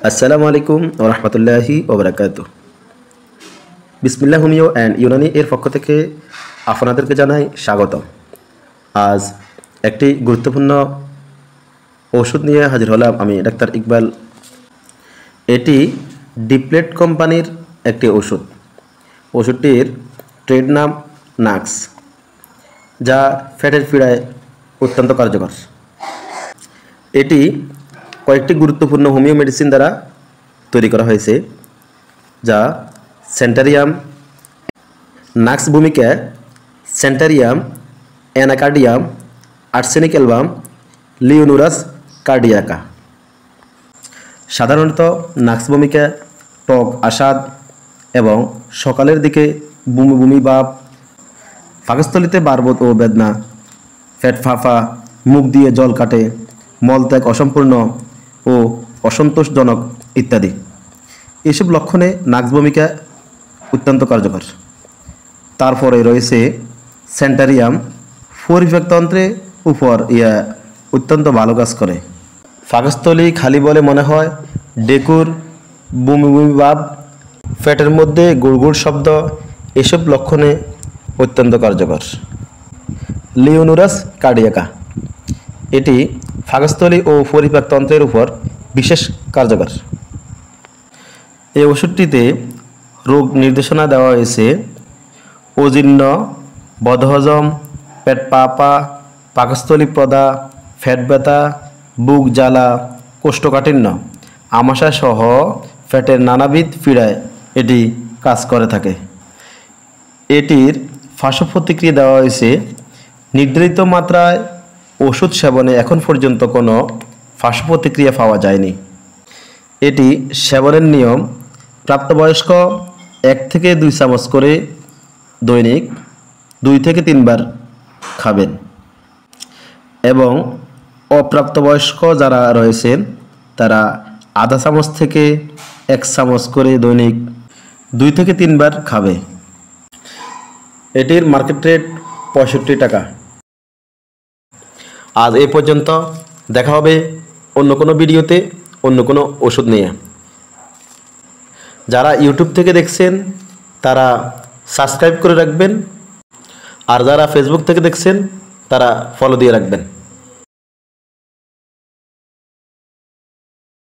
আসসালামু আলাইকুম ওয়া রাহমাতুল্লাহি ওয়া বারাকাতুহু। বিসমিল্লাহ হোমিও অ্যান্ড ইউনানি এর পক্ষ থেকে আপনাদেরকে জানাই স্বাগতম। আজ একটি গুরুত্বপূর্ণ ওষুধ নিয়ে হাজির হলাম আমি ডাক্তার ইকবাল। এটি ডিপ্লেট কোম্পানির একটি ওষুধ। ওষুধটির ট্রেড নাম নাক্স, যা ফ্যাটের পীড়ায় অত্যন্ত কার্যকর। এটি কয়েকটি গুরুত্বপূর্ণ হোমিও মেডিসিন দ্বারা তৈরি করা হয়েছে, যা সেন্টারিয়াম, নাক্স ভূমিকা, সেন্টারিয়াম, অ্যানাকার্ডিয়াম, আর্সেনিক অ্যালবাম, লিওনুরাস কার্ডিয়াকা। সাধারণত নাক্স ভূমিকা টক আসাদ এবং সকালের দিকে বমি বমি ভাব, পাকস্থলীতে বারবোধ ও বেদনা, পেট ফাঁপা, মুখ দিয়ে জল কাটে, মলত্যাগ অসম্পূর্ণ ও অসন্তোষজনক ইত্যাদি। এসব লক্ষণে নাক্স ভূমিকা অত্যন্ত কার্যকর। তারপরে রয়েছে সেন্টারিয়াম, পরিপাকতন্ত্রের উপর অত্যন্ত ভালো কাজ করে। পাকস্থলী খালি বলে মনে হয়, ডেকুর, বমি বমি ভাব, পেটের মধ্যে গুড়গুড় শব্দ, এসব লক্ষণে অত্যন্ত কার্যকর। লিওনুরাস কার্ডিয়াকা, এটি পাকস্থলী ও পরিপাকতন্ত্রের উপর বিশেষ কার্যকর। এই ওষুধটিতে রোগ নির্দেশনা দেওয়া হয়েছে অজীর্ণ, বদহজম, পেট পাপা, পাকস্থলী প্রদা, পেট ব্যথা, বুক জ্বালা, কোষ্ঠকাঠিন্য, আমাশয় সহ পেটের নানাবিধ পীড়ায় এটি কাজ করে থাকে। এটির পার্শ্ব প্রতিক্রিয়া দেওয়া হয়েছে নির্ধারিত মাত্রায় ওষুধ সেবনে এখন পর্যন্ত কোনো পার্শ্ব প্রতিক্রিয়া পাওয়া যায়নি। এটি সেবনের নিয়ম: প্রাপ্তবয়স্ক 1 থেকে 2 চামচ করে দৈনিক 2 থেকে 3 বার খাবেন এবং অপ্রাপ্তবয়স্ক যারা রয়েছেন তারা আধা চামচ থেকে 1 চামচ করে দৈনিক 2 থেকে 3 বার খাবে। এটির মার্কেট রেট 65 টাকা। আজ এই পর্যন্ত, দেখা হবে অন্য কোনো ভিডিওতে অন্য কোনো ওষুধ নিয়ে। যারা ইউটিউব থেকে দেখছেন তারা সাবস্ক্রাইব করে রাখবেন, আর যারা ফেসবুক থেকে দেখছেন তারা ফলো দিয়ে রাখবেন।